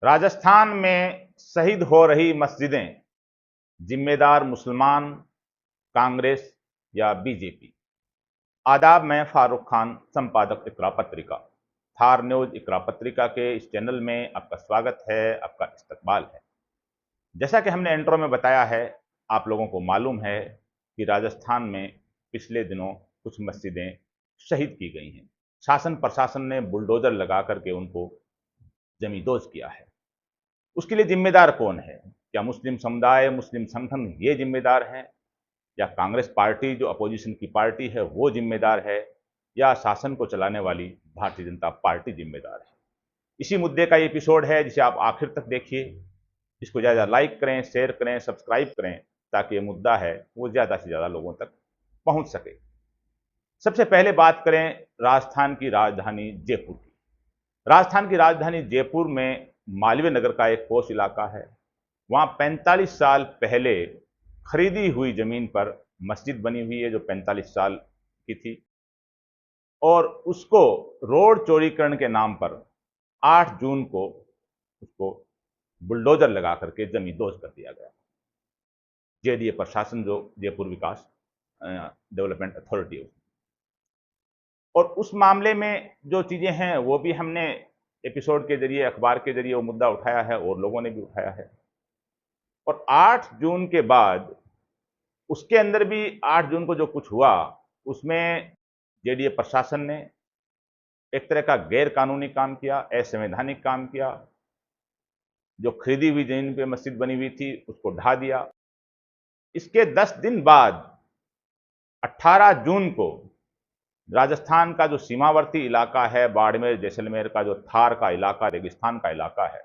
राजस्थान में शहीद हो रही मस्जिदें, जिम्मेदार मुसलमान, कांग्रेस या बीजेपी? आदाब, मैं फारूक खान, संपादक इकरा पत्रिका। थार न्यूज इकरा पत्रिका के इस चैनल में आपका स्वागत है, आपका इस्तकबाल है। जैसा कि हमने इंट्रो में बताया है, आप लोगों को मालूम है कि राजस्थान में पिछले दिनों कुछ मस्जिदें शहीद की गई हैं। शासन प्रशासन ने बुलडोजर लगा करके उनको जमींदोज किया है। उसके लिए जिम्मेदार कौन है? क्या मुस्लिम समुदाय, मुस्लिम संगठन ये जिम्मेदार हैं, या कांग्रेस पार्टी जो अपोजिशन की पार्टी है वो जिम्मेदार है, या शासन को चलाने वाली भारतीय जनता पार्टी जिम्मेदार है? इसी मुद्दे का एपिसोड है, जिसे आप आखिर तक देखिए। इसको ज़्यादा लाइक करें, शेयर करें, सब्सक्राइब करें, ताकि ये मुद्दा है वो ज़्यादा से ज़्यादा लोगों तक पहुंच सके। सबसे पहले बात करें राजस्थान की राजधानी जयपुर की। राजस्थान की राजधानी जयपुर में मालवीय नगर का एक पोश इलाका है। वहाँ 45 साल पहले खरीदी हुई जमीन पर मस्जिद बनी हुई है, जो 45 साल की थी, और उसको रोड चौड़ीकरण के नाम पर 8 जून को उसको बुलडोजर लगा करके जमींदोज कर दिया गया। जेडीए प्रशासन, जो जयपुर विकास डेवलपमेंट अथॉरिटी है, और उस मामले में जो चीज़ें हैं वो भी हमने एपिसोड के जरिए, अखबार के जरिए वो मुद्दा उठाया है और लोगों ने भी उठाया है। और 8 जून के बाद, उसके अंदर भी 8 जून को जो कुछ हुआ, उसमें जेडीए प्रशासन ने एक तरह का गैर कानूनी काम किया, असंवैधानिक काम किया। जो खरीदी हुई जमीन पे मस्जिद बनी हुई थी उसको ढा दिया। इसके 10 दिन बाद 18 जून को राजस्थान का जो सीमावर्ती इलाका है, बाड़मेर जैसलमेर का जो थार का इलाका, रेगिस्तान का इलाका है,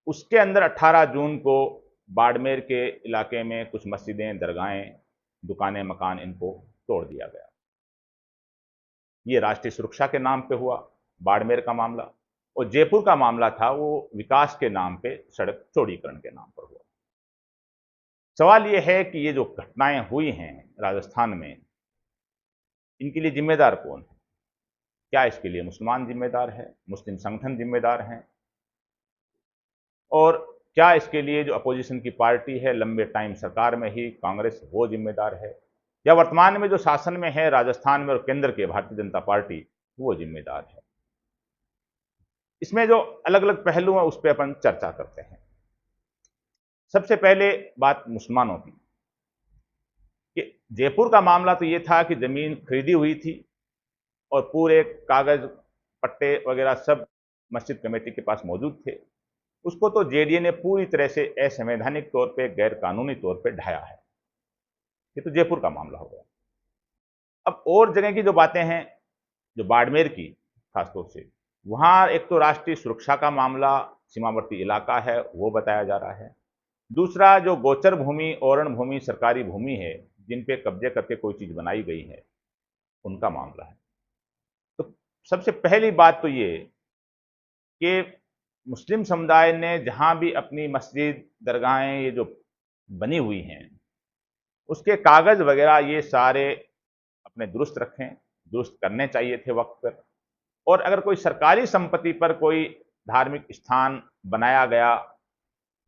उसके अंदर 18 जून को बाड़मेर के इलाके में कुछ मस्जिदें, दरगाहें, दुकानें, मकान, इनको तोड़ दिया गया। ये राष्ट्रीय सुरक्षा के नाम पे हुआ बाड़मेर का मामला, और जयपुर का मामला था वो विकास के नाम पे, सड़क चौड़ीकरण के नाम पर हुआ। सवाल ये है कि ये जो घटनाएं हुई हैं राजस्थान में, इनके लिए जिम्मेदार कौन है? क्या इसके लिए मुसलमान जिम्मेदार है, मुस्लिम संगठन जिम्मेदार हैं, और क्या इसके लिए जो अपोजिशन की पार्टी है लंबे टाइम सरकार में ही, कांग्रेस, वो जिम्मेदार है, या वर्तमान में जो शासन में है राजस्थान में और केंद्र के भारतीय जनता पार्टी, वो जिम्मेदार है? इसमें जो अलग अलग पहलू हैं उस पर अपन चर्चा करते हैं। सबसे पहले बात मुसलमानों की, कि जयपुर का मामला तो ये था कि जमीन खरीदी हुई थी और पूरे कागज पट्टे वगैरह सब मस्जिद कमेटी के पास मौजूद थे। उसको तो जेडीए ने पूरी तरह से असंवैधानिक तौर पे, गैर कानूनी तौर पे ढाया है। ये तो जयपुर का मामला हो गया। अब और जगह की जो बातें हैं, जो बाड़मेर की खासतौर से, वहाँ एक तो राष्ट्रीय सुरक्षा का मामला, सीमावर्ती इलाका है, वो बताया जा रहा है। दूसरा, जो गोचर भूमि, ओरण भूमि, सरकारी भूमि है, जिन पे कब्जे करके कोई चीज़ बनाई गई है, उनका मामला है। तो सबसे पहली बात तो ये कि मुस्लिम समुदाय ने जहाँ भी अपनी मस्जिद, दरगाहें ये जो बनी हुई हैं, उसके कागज़ वगैरह ये सारे अपने दुरुस्त रखें, दुरुस्त करने चाहिए थे वक्त पर। और अगर कोई सरकारी संपत्ति पर कोई धार्मिक स्थान बनाया गया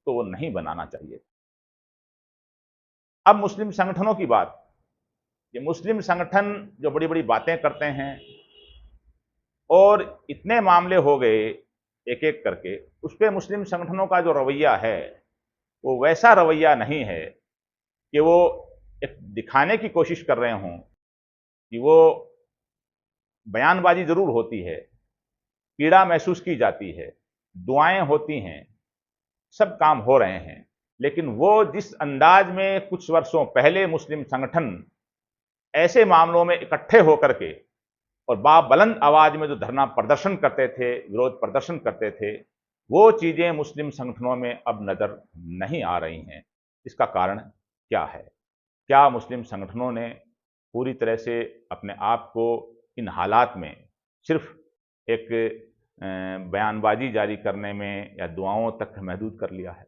तो वो नहीं बनाना चाहिए। अब मुस्लिम संगठनों की बात, ये मुस्लिम संगठन जो बड़ी बड़ी बातें करते हैं, और इतने मामले हो गए एक एक करके, उस पर मुस्लिम संगठनों का जो रवैया है वो वैसा रवैया नहीं है कि वो एक दिखाने की कोशिश कर रहे हों कि वो बयानबाजी जरूर होती है, पीड़ा महसूस की जाती है, दुआएं होती हैं, सब काम हो रहे हैं, लेकिन वो जिस अंदाज में कुछ वर्षों पहले मुस्लिम संगठन ऐसे मामलों में इकट्ठे होकर के और बाबुलंद आवाज में जो धरना प्रदर्शन करते थे, विरोध प्रदर्शन करते थे, वो चीजें मुस्लिम संगठनों में अब नजर नहीं आ रही हैं। इसका कारण क्या है? क्या मुस्लिम संगठनों ने पूरी तरह से अपने आप को इन हालात में सिर्फ एक बयानबाजी जारी करने में या दुआओं तक महदूद कर लिया है?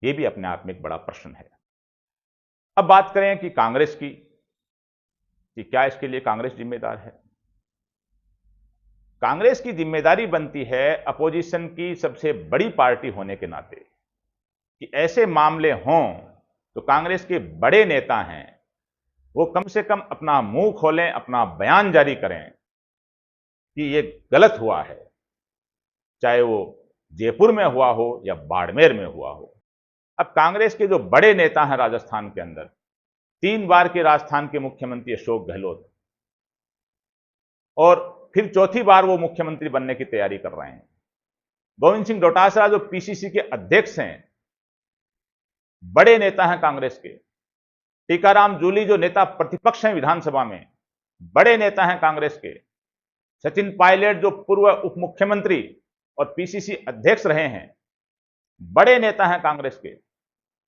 ये भी अपने आप में एक बड़ा प्रश्न है। अब बात करें कि कांग्रेस की, कि क्या इसके लिए कांग्रेस जिम्मेदार है? कांग्रेस की जिम्मेदारी बनती है अपोजिशन की सबसे बड़ी पार्टी होने के नाते कि ऐसे मामले हों तो कांग्रेस के बड़े नेता हैं वो कम से कम अपना मुंह खोलें, अपना बयान जारी करें कि ये गलत हुआ है, चाहे वो जयपुर में हुआ हो या बाड़मेर में हुआ हो। अब कांग्रेस के जो बड़े नेता हैं राजस्थान के अंदर, 3 बार के राजस्थान के मुख्यमंत्री अशोक गहलोत और फिर चौथी बार वो मुख्यमंत्री बनने की तैयारी कर रहे हैं। गोविंद सिंह डोटासरा जो पीसीसी के अध्यक्ष हैं, बड़े नेता हैं कांग्रेस के। टीकाराम जूली जो नेता प्रतिपक्ष हैं विधानसभा में, बड़े नेता हैं कांग्रेस के। सचिन पायलट जो पूर्व उप मुख्यमंत्री और पीसीसी अध्यक्ष रहे हैं, बड़े नेता हैं कांग्रेस के।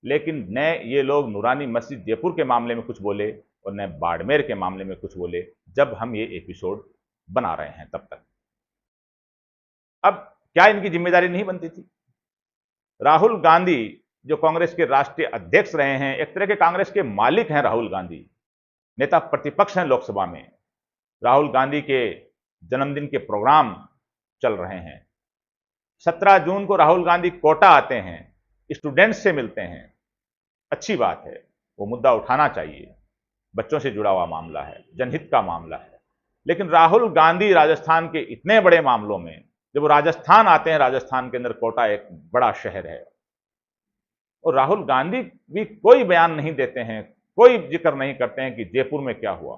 लेकिन न ये लोग नूरानी मस्जिद जयपुर के मामले में कुछ बोले और न बाड़मेर के मामले में कुछ बोले जब हम ये एपिसोड बना रहे हैं तब तक। अब क्या इनकी जिम्मेदारी नहीं बनती थी? राहुल गांधी जो कांग्रेस के राष्ट्रीय अध्यक्ष रहे हैं, एक तरह के कांग्रेस के मालिक हैं राहुल गांधी, नेता प्रतिपक्ष हैं लोकसभा में। राहुल गांधी के जन्मदिन के प्रोग्राम चल रहे हैं। 17 जून को राहुल गांधी कोटा आते हैं, स्टूडेंट्स से मिलते हैं, अच्छी बात है, वो मुद्दा उठाना चाहिए, बच्चों से जुड़ा हुआ मामला है, जनहित का मामला है। लेकिन राहुल गांधी राजस्थान के इतने बड़े मामलों में जब वो राजस्थान आते हैं, राजस्थान के अंदर कोटा एक बड़ा शहर है, और राहुल गांधी भी कोई बयान नहीं देते हैं, कोई जिक्र नहीं करते हैं कि जयपुर में क्या हुआ।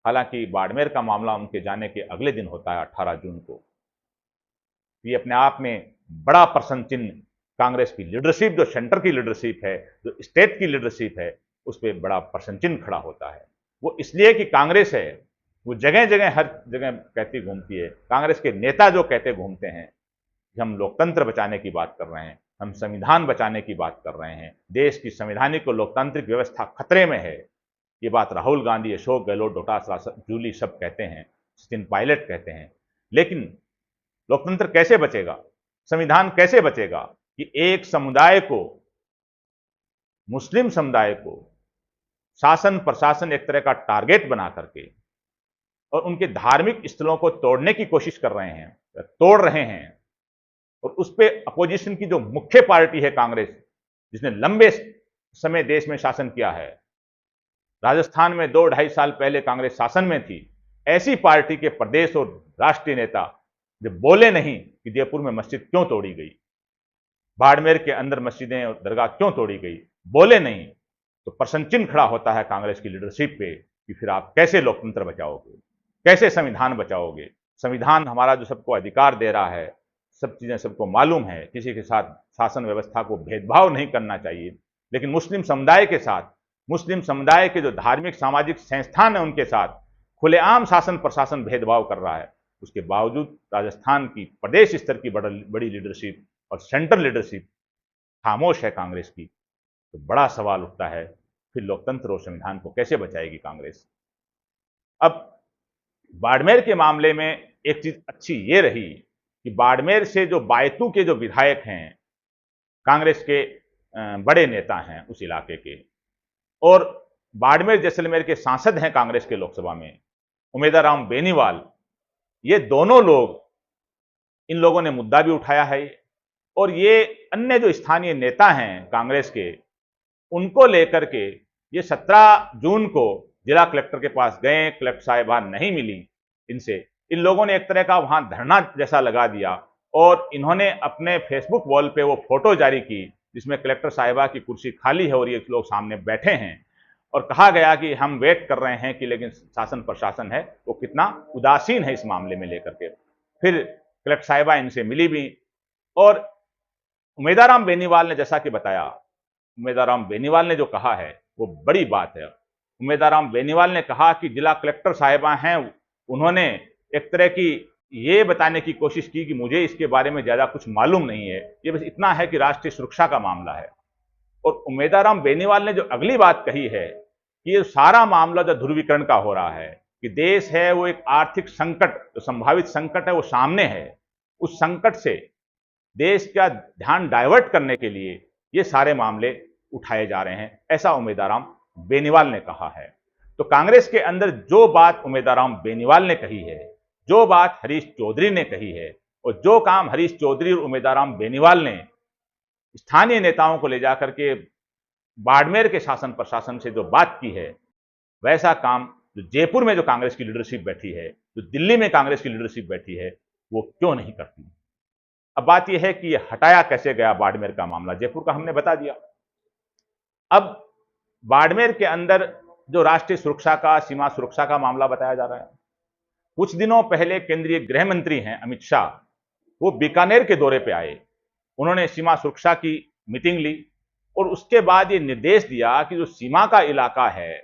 हालांकि बाड़मेर का मामला उनके जाने के अगले दिन होता है 18 जून को। ये अपने आप में बड़ा प्रश्न चिन्ह कांग्रेस की लीडरशिप, जो सेंटर की लीडरशिप है, जो स्टेट की लीडरशिप है, उस पर बड़ा प्रश्न चिन्ह खड़ा होता है। वो इसलिए कि कांग्रेस है, वो जगह जगह हर जगह कहती घूमती है। कांग्रेस के नेता जो कहते घूमते हैं कि हम लोकतंत्र बचाने की बात कर रहे हैं, हम संविधान बचाने की बात कर रहे हैं, देश की संवैधानिक और लोकतांत्रिक व्यवस्था खतरे में है, ये बात राहुल गांधी, अशोक गहलोत, डोटासरा जूली सब कहते हैं, सचिन पायलट कहते हैं। लेकिन लोकतंत्र कैसे बचेगा, संविधान कैसे बचेगा कि एक समुदाय को, मुस्लिम समुदाय को शासन प्रशासन एक तरह का टारगेट बना करके और उनके धार्मिक स्थलों को तोड़ने की कोशिश कर रहे हैं, तोड़ रहे हैं। और उस पे अपोजिशन की जो मुख्य पार्टी है कांग्रेस, जिसने लंबे समय देश में शासन किया है, राजस्थान में 2-2.5 साल पहले कांग्रेस शासन में थी, ऐसी पार्टी के प्रदेश और राष्ट्रीय नेता जब बोले नहीं कि जयपुर में मस्जिद क्यों तोड़ी गई, बाड़मेर के अंदर मस्जिदें और दरगाह क्यों तोड़ी गई, बोले नहीं, तो प्रश्न चिन्ह खड़ा होता है कांग्रेस की लीडरशिप पे कि फिर आप कैसे लोकतंत्र बचाओगे, कैसे संविधान बचाओगे। संविधान हमारा जो सबको अधिकार दे रहा है, सब चीजें सबको मालूम है, किसी के साथ शासन व्यवस्था को भेदभाव नहीं करना चाहिए। लेकिन मुस्लिम समुदाय के साथ, मुस्लिम समुदाय के जो धार्मिक सामाजिक संस्थान है उनके साथ खुलेआम शासन प्रशासन भेदभाव कर रहा है। उसके बावजूद राजस्थान की प्रदेश स्तर की बड़ी लीडरशिप और सेंट्रल लीडरशिप खामोश है कांग्रेस की। तो बड़ा सवाल उठता है, फिर लोकतंत्र और संविधान को कैसे बचाएगी कांग्रेस। अब बाड़मेर के मामले में एक चीज अच्छी ये रही कि बाड़मेर से जो बायतू के जो विधायक हैं, कांग्रेस के बड़े नेता हैं उस इलाके के, और बाड़मेर जैसलमेर के सांसद हैं कांग्रेस के लोकसभा में, उमेदाराम बेनीवाल, ये दोनों लोग, इन लोगों ने मुद्दा भी उठाया है। और ये अन्य जो स्थानीय नेता हैं कांग्रेस के, उनको लेकर के ये 17 जून को जिला कलेक्टर के पास गए, कलेक्टर साहिबा नहीं मिली इनसे, इन लोगों ने एक तरह का वहां धरना जैसा लगा दिया और इन्होंने अपने फेसबुक वॉल पे वो फोटो जारी की जिसमें कलेक्टर साहिबा की कुर्सी खाली है और ये लोग सामने बैठे हैं, और कहा गया कि हम वेट कर रहे हैं कि लेकिन शासन प्रशासन है वो कितना उदासीन है इस मामले में लेकर के। फिर कलेक्टर साहिबा इनसे मिली भी, और उमेदाराम बेनीवाल ने जैसा कि बताया, उमेदाराम बेनीवाल ने जो कहा है वो बड़ी बात है। उमेदाराम बेनीवाल ने कहा कि जिला कलेक्टर साहिबा हैं, उन्होंने एक तरह की ये बताने की कोशिश की कि मुझे इसके बारे में ज्यादा कुछ मालूम नहीं है, ये बस इतना है कि राष्ट्रीय सुरक्षा का मामला है। और उमेदाराम बेनीवाल ने जो अगली बात कही है कि ये सारा मामला जो ध्रुवीकरण का हो रहा है कि देश है वो एक आर्थिक संकट, जो संभावित संकट है वो सामने है, उस संकट से देश का ध्यान डाइवर्ट करने के लिए ये सारे मामले उठाए जा रहे हैं, ऐसा उमेदाराम बेनीवाल ने कहा है। तो कांग्रेस के अंदर जो बात उमेदाराम बेनीवाल ने कही है, जो बात हरीश चौधरी ने कही है और जो काम हरीश चौधरी और उमेदाराम बेनीवाल ने स्थानीय नेताओं को ले जाकर के बाड़मेर के शासन प्रशासन से जो बात की है, वैसा काम जो जयपुर में जो कांग्रेस की लीडरशिप बैठी है, जो दिल्ली में कांग्रेस की लीडरशिप बैठी है, वो क्यों नहीं करती। अब बात यह है कि ये हटाया कैसे गया बाड़मेर का मामला। जयपुर का हमने बता दिया। अब बाड़मेर के अंदर जो राष्ट्रीय सुरक्षा का, सीमा सुरक्षा का मामला बताया जा रहा है। कुछ दिनों पहले केंद्रीय गृह मंत्री हैं अमित शाह, वो बीकानेर के दौरे पे आए। उन्होंने सीमा सुरक्षा की मीटिंग ली और उसके बाद ये निर्देश दिया कि जो सीमा का इलाका है,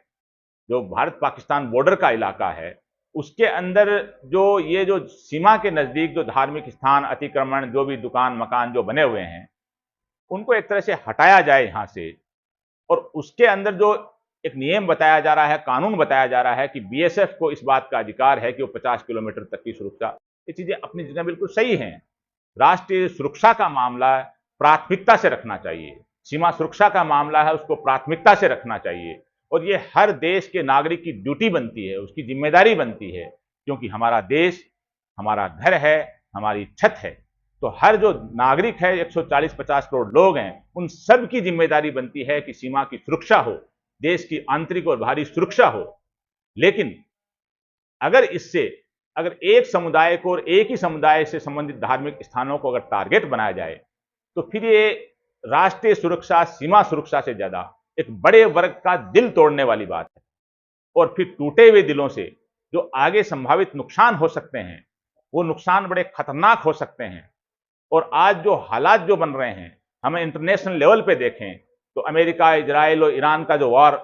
जो भारत पाकिस्तान बॉर्डर का इलाका है, उसके अंदर जो सीमा के नजदीक जो धार्मिक स्थान, अतिक्रमण, जो भी दुकान मकान जो बने हुए हैं, उनको एक तरह से हटाया जाए यहां से। और उसके अंदर जो एक नियम बताया जा रहा है, कानून बताया जा रहा है कि बीएसएफ को इस बात का अधिकार है कि वो 50 किलोमीटर तक की सुरक्षा, ये चीजें अपनी जगह बिल्कुल सही हैं। राष्ट्रीय सुरक्षा का मामला प्राथमिकता से रखना चाहिए, सीमा सुरक्षा का मामला है उसको प्राथमिकता से रखना चाहिए, और ये हर देश के नागरिक की ड्यूटी बनती है, उसकी जिम्मेदारी बनती है, क्योंकि हमारा देश हमारा घर है, हमारी छत है। तो हर जो नागरिक है, 140-50 करोड़ लोग हैं, उन सब की जिम्मेदारी बनती है कि सीमा की सुरक्षा हो, देश की आंतरिक और बाहरी सुरक्षा हो। लेकिन अगर एक समुदाय को और एक ही समुदाय से संबंधित धार्मिक स्थानों को अगर टारगेट बनाया जाए, तो फिर ये राष्ट्रीय सुरक्षा, सीमा सुरक्षा से ज्यादा एक बड़े वर्ग का दिल तोड़ने वाली बात है। और फिर टूटे हुए दिलों से जो आगे संभावित नुकसान हो सकते हैं, वो नुकसान बड़े खतरनाक हो सकते हैं। और आज जो हालात जो बन रहे हैं, हमें इंटरनेशनल लेवल पे देखें तो अमेरिका, इजराइल और ईरान का जो वॉर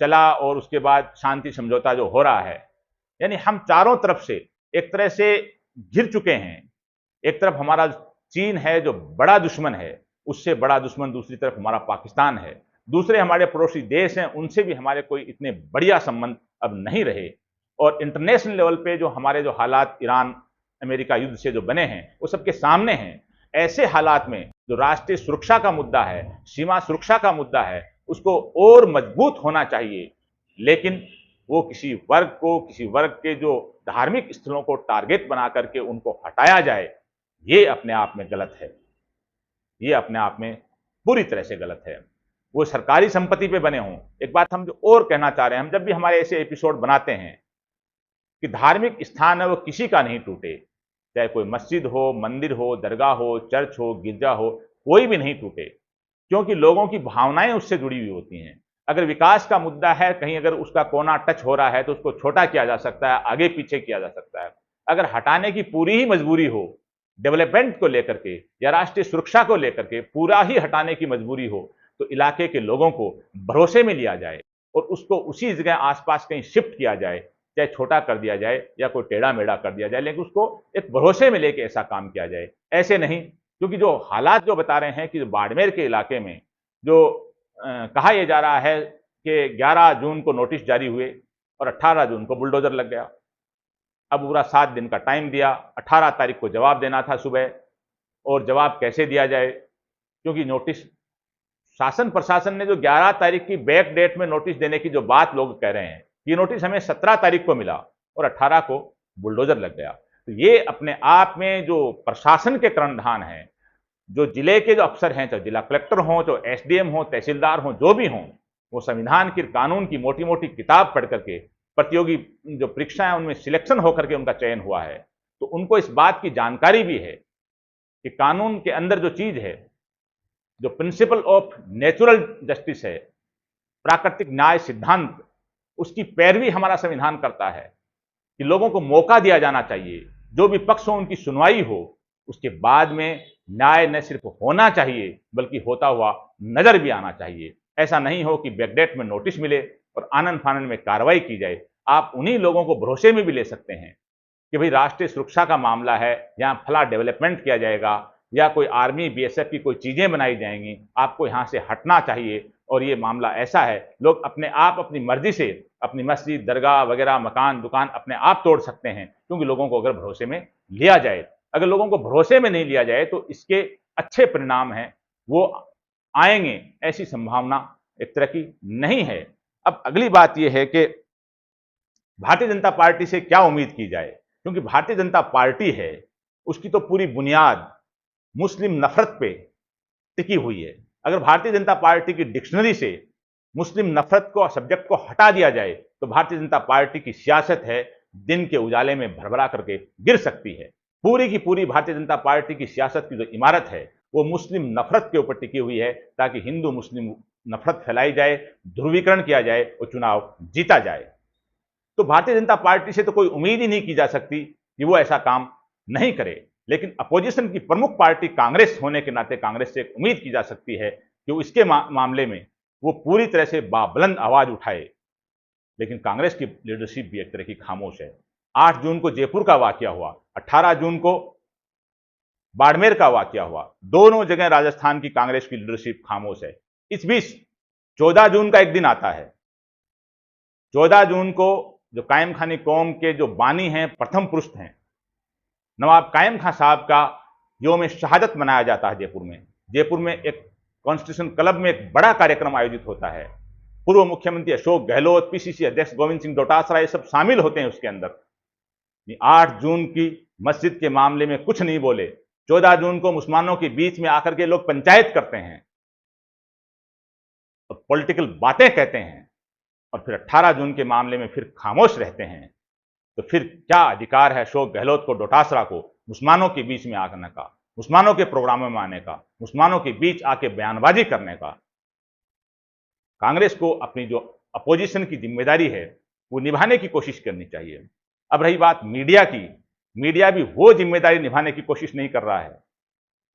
चला और उसके बाद शांति समझौता जो हो रहा है, यानी हम चारों तरफ से एक तरह से घिर चुके हैं। एक तरफ हमारा चीन है जो बड़ा दुश्मन है, उससे बड़ा दुश्मन दूसरी तरफ हमारा पाकिस्तान है, दूसरे हमारे पड़ोसी देश हैं, उनसे भी हमारे कोई इतने बढ़िया संबंध अब नहीं रहे। और इंटरनेशनल लेवल पे जो हमारे जो हालात ईरान अमेरिका युद्ध से जो बने हैं, वो सबके सामने हैं। ऐसे हालात में जो राष्ट्रीय सुरक्षा का मुद्दा है, सीमा सुरक्षा का मुद्दा है, उसको और मजबूत होना चाहिए। लेकिन वो किसी वर्ग के जो धार्मिक स्थलों को टारगेट बना करके उनको हटाया जाए, ये अपने आप में गलत है। ये अपने आप में पूरी तरह से गलत है। वो सरकारी संपत्ति पे बने हों। एक बात हम जो और कहना चाह रहे हैं, हम जब भी हमारे ऐसे एपिसोड बनाते हैं कि धार्मिक स्थान है वो किसी का नहीं टूटे, चाहे कोई मस्जिद हो, मंदिर हो, दरगाह हो, चर्च हो, गिरजा हो, कोई भी नहीं टूटे, क्योंकि लोगों की भावनाएं उससे जुड़ी हुई होती हैं। अगर विकास का मुद्दा है, कहीं अगर उसका कोना टच हो रहा है तो उसको छोटा किया जा सकता है, आगे पीछे किया जा सकता है। अगर हटाने की पूरी ही मजबूरी हो, डेवलपमेंट को लेकर के या राष्ट्रीय सुरक्षा को लेकर के पूरा ही हटाने की मजबूरी हो, तो इलाके के लोगों को भरोसे में लिया जाए और उसको उसी जगह आसपास कहीं शिफ्ट किया जाए, चाहे छोटा कर दिया जाए या कोई टेढ़ा मेढ़ा कर दिया जाए, लेकिन उसको एक भरोसे में लेके ऐसा काम किया जाए। ऐसे नहीं, क्योंकि जो हालात जो बता रहे हैं कि बाड़मेर के इलाके में जो कहा यह जा रहा है कि 11 जून को नोटिस जारी हुए और 18 जून को बुलडोजर लग गया। अब पूरा 7 दिन का टाइम दिया, 18 तारीख को जवाब देना था सुबह, और जवाब कैसे दिया जाए, क्योंकि नोटिस शासन प्रशासन ने जो 11 तारीख की बैक डेट में नोटिस देने की जो बात लोग कह रहे हैं, ये नोटिस हमें 17 तारीख को मिला और 18 को बुलडोजर लग गया। तो ये अपने आप में जो प्रशासन के कर्णधान हैं, जो जिले के जो अफसर हैं, चाहे जिला कलेक्टर हों, चाहे एसडीएम हों, तहसीलदार हों, जो भी हों, वो संविधान की, कानून की मोटी मोटी किताब पढ़ करके प्रतियोगी जो परीक्षाएं उनमें सिलेक्शन होकर के उनका चयन हुआ है, तो उनको इस बात की जानकारी भी है कि कानून के अंदर जो चीज है, जो प्रिंसिपल ऑफ नेचुरल जस्टिस है, प्राकृतिक न्याय सिद्धांत, उसकी पैरवी हमारा संविधान करता है कि लोगों को मौका दिया जाना चाहिए, जो भी पक्ष हो उनकी सुनवाई हो, उसके बाद में न्याय न सिर्फ होना चाहिए बल्कि होता हुआ नजर भी आना चाहिए। ऐसा नहीं हो कि बैकडेट में नोटिस मिले और आनन फानन में कार्रवाई की जाए। आप उन्हीं लोगों को भरोसे में भी ले सकते हैं कि भाई राष्ट्रीय सुरक्षा का मामला है, यहाँ फला डेवलपमेंट किया जाएगा या कोई आर्मी बीएसएफ की कोई चीजें बनाई जाएंगी, आपको यहाँ से हटना चाहिए और ये मामला ऐसा है। लोग अपने आप अपनी मर्जी से अपनी मस्जिद, दरगाह वगैरह, मकान, दुकान अपने आप तोड़ सकते हैं, क्योंकि लोगों को अगर भरोसे में लिया जाए। अगर लोगों को भरोसे में नहीं लिया जाए तो इसके अच्छे परिणाम हैं वो आएंगे, ऐसी संभावना एक तरह की नहीं है। अब अगली बात यह है कि भारतीय जनता पार्टी से क्या उम्मीद की जाए, क्योंकि भारतीय जनता पार्टी है, उसकी तो पूरी बुनियाद मुस्लिम नफरत पे टिकी हुई है। अगर भारतीय जनता पार्टी की डिक्शनरी से मुस्लिम नफरत को सब्जेक्ट को हटा दिया जाए तो भारतीय जनता पार्टी की सियासत है दिन के उजाले में भरभरा करके गिर सकती है। पूरी की पूरी भारतीय जनता पार्टी की सियासत की जो इमारत है वो मुस्लिम नफरत के ऊपर टिकी हुई है, ताकि हिंदू मुस्लिम नफरत फैलाई जाए, ध्रुवीकरण किया जाए और चुनाव जीता जाए। तो भारतीय जनता पार्टी से तो कोई उम्मीद ही नहीं की जा सकती कि वो ऐसा काम नहीं करे, लेकिन अपोजिशन की प्रमुख पार्टी कांग्रेस होने के नाते कांग्रेस से एक उम्मीद की जा सकती है कि वो इसके मामले में वो पूरी तरह से बाबुलंद आवाज उठाए। लेकिन कांग्रेस की लीडरशिप भी एक तरह की खामोश है। 8 जून को जयपुर का वाकया हुआ, 18 जून को बाड़मेर का वाकया हुआ, दोनों जगह राजस्थान की कांग्रेस की लीडरशिप खामोश है। इस बीच 14 जून का एक दिन आता है। 14 जून को जो कायम खानी कौम के जो बानी हैं, प्रथम पुरुष हैं, नवाब कायम खां साहब का योम शहादत मनाया जाता है जयपुर में। जयपुर में एक कॉन्स्टिट्यूशन क्लब में एक बड़ा कार्यक्रम आयोजित होता है। पूर्व मुख्यमंत्री अशोक गहलोत, पीसीसी अध्यक्ष गोविंद सिंह डोटासरा, ये सब शामिल होते हैं उसके अंदर। 8 जून की मस्जिद के मामले में कुछ नहीं बोले, 14 जून को मुसलमानों के बीच में आकर के लोग पंचायत करते हैं और पॉलिटिकल बातें कहते हैं, और फिर 18 जून के मामले में फिर खामोश रहते हैं। तो फिर क्या अधिकार है अशोक गहलोत को, डोटासरा को मुसलमानों के बीच में आने का, मुसलमानों के प्रोग्रामों में आने का, मुसलमानों के बीच आके बयानबाजी करने का? कांग्रेस को अपनी जो अपोजिशन की जिम्मेदारी है वो निभाने की कोशिश करनी चाहिए। अब रही बात मीडिया की, मीडिया भी वो जिम्मेदारी निभाने की कोशिश नहीं कर रहा है।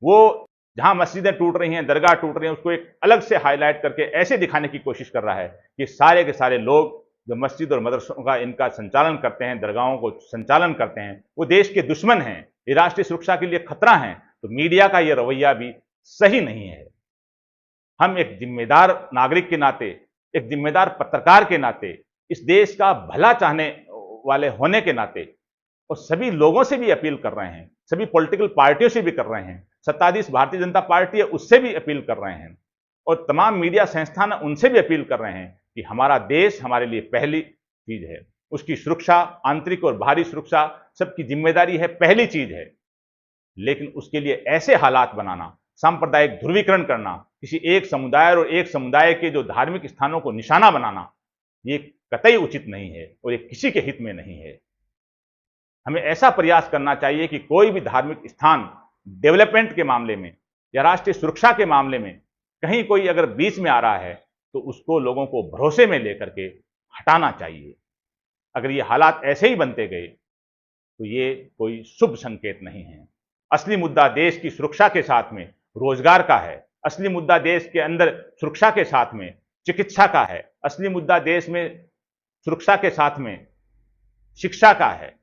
वो जहां मस्जिदें टूट रही हैं, दरगाह टूट रही हैं, उसको एक अलग से हाईलाइट करके ऐसे दिखाने की कोशिश कर रहा है कि सारे के सारे लोग जो मस्जिद और मदरसों का इनका संचालन करते हैं, दरगाहों को संचालन करते हैं, वो देश के दुश्मन हैं, ये राष्ट्रीय सुरक्षा के लिए खतरा हैं। तो मीडिया का ये रवैया भी सही नहीं है। हम एक जिम्मेदार नागरिक के नाते, एक जिम्मेदार पत्रकार के नाते, इस देश का भला चाहने वाले होने के नाते और सभी लोगों से भी अपील कर रहे हैं, सभी पॉलिटिकल पार्टियों से भी कर रहे हैं, सत्ताधीश भारतीय जनता पार्टी है उससे भी अपील कर रहे हैं, और तमाम मीडिया संस्थान उनसे भी अपील कर रहे हैं कि हमारा देश हमारे लिए पहली चीज है, उसकी सुरक्षा, आंतरिक और बाहरी सुरक्षा सबकी जिम्मेदारी है, पहली चीज है। लेकिन उसके लिए ऐसे हालात बनाना, सांप्रदायिक ध्रुवीकरण करना, किसी एक समुदाय और एक समुदाय के जो धार्मिक स्थानों को निशाना बनाना, ये कतई उचित नहीं है और ये किसी के हित में नहीं है। हमें ऐसा प्रयास करना चाहिए कि कोई भी धार्मिक स्थान डेवलपमेंट के मामले में या राष्ट्रीय सुरक्षा के मामले में कहीं कोई अगर बीच में आ रहा है तो उसको लोगों को भरोसे में लेकर के हटाना चाहिए। अगर ये हालात ऐसे ही बनते गए तो ये कोई शुभ संकेत नहीं है। असली मुद्दा देश की सुरक्षा के साथ में रोजगार का है, असली मुद्दा देश के अंदर सुरक्षा के साथ में चिकित्सा का है, असली मुद्दा देश में सुरक्षा के साथ में शिक्षा का है,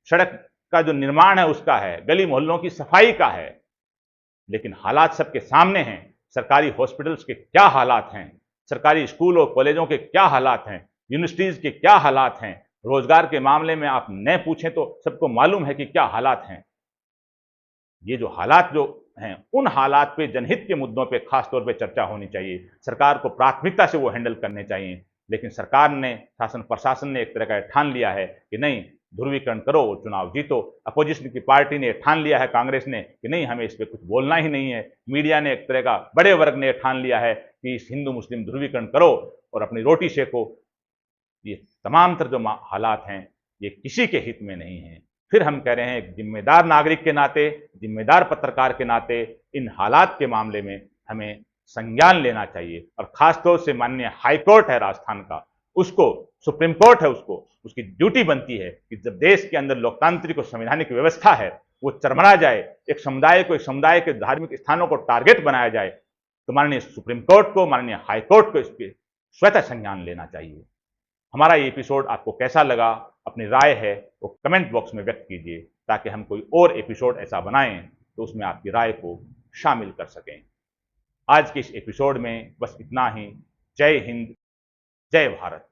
सड़क का जो निर्माण है उसका है, गली मोहल्लों की सफाई का है। लेकिन हालात सबके सामने हैं। सरकारी हॉस्पिटल्स के क्या हालात हैं, सरकारी स्कूल और कॉलेजों के क्या हालात हैं, यूनिवर्सिटीज के क्या हालात हैं, रोजगार के मामले में आप न पूछें तो सबको मालूम है कि क्या हालात हैं। ये जो हालात जो हैं, उन हालात पे, जनहित के मुद्दों पे खास तौर पे चर्चा होनी चाहिए। सरकार को प्राथमिकता से वो हैंडल करने चाहिए। लेकिन सरकार ने, शासन प्रशासन ने एक तरह का ठान लिया है कि नहीं, ध्रुवीकरण करो और चुनाव जीतो। अपोजिशन की पार्टी ने ठान लिया है, कांग्रेस ने, कि नहीं, हमें इस पर कुछ बोलना ही नहीं है। मीडिया ने एक तरह का, बड़े वर्ग ने ठान लिया है कि इस हिंदू मुस्लिम ध्रुवीकरण करो और अपनी रोटी सेको। ये तमाम तरह जो हालात हैं ये किसी के हित में नहीं है। फिर हम कह रहे हैं, एक जिम्मेदार नागरिक के नाते, जिम्मेदार पत्रकार के नाते इन हालात के मामले में हमें संज्ञान लेना चाहिए। और खासतौर से माननीय हाईकोर्ट है राजस्थान का, उसको, सुप्रीम कोर्ट है, उसको, उसकी ड्यूटी बनती है कि जब देश के अंदर लोकतांत्रिक और संवैधानिक व्यवस्था है वो चरमरा जाए, एक समुदाय को, एक समुदाय के धार्मिक स्थानों को टारगेट बनाया जाए, तो माननीय सुप्रीम कोर्ट को, माननीय हाईकोर्ट को इसके स्वतः संज्ञान लेना चाहिए। हमारा ये एपिसोड आपको कैसा लगा, अपनी राय है वो कमेंट बॉक्स में व्यक्त कीजिए, ताकि हम कोई और एपिसोड ऐसा बनाएं तो उसमें आपकी राय को शामिल कर सकें। आज के इस एपिसोड में बस इतना ही। जय हिंद, जय भारत।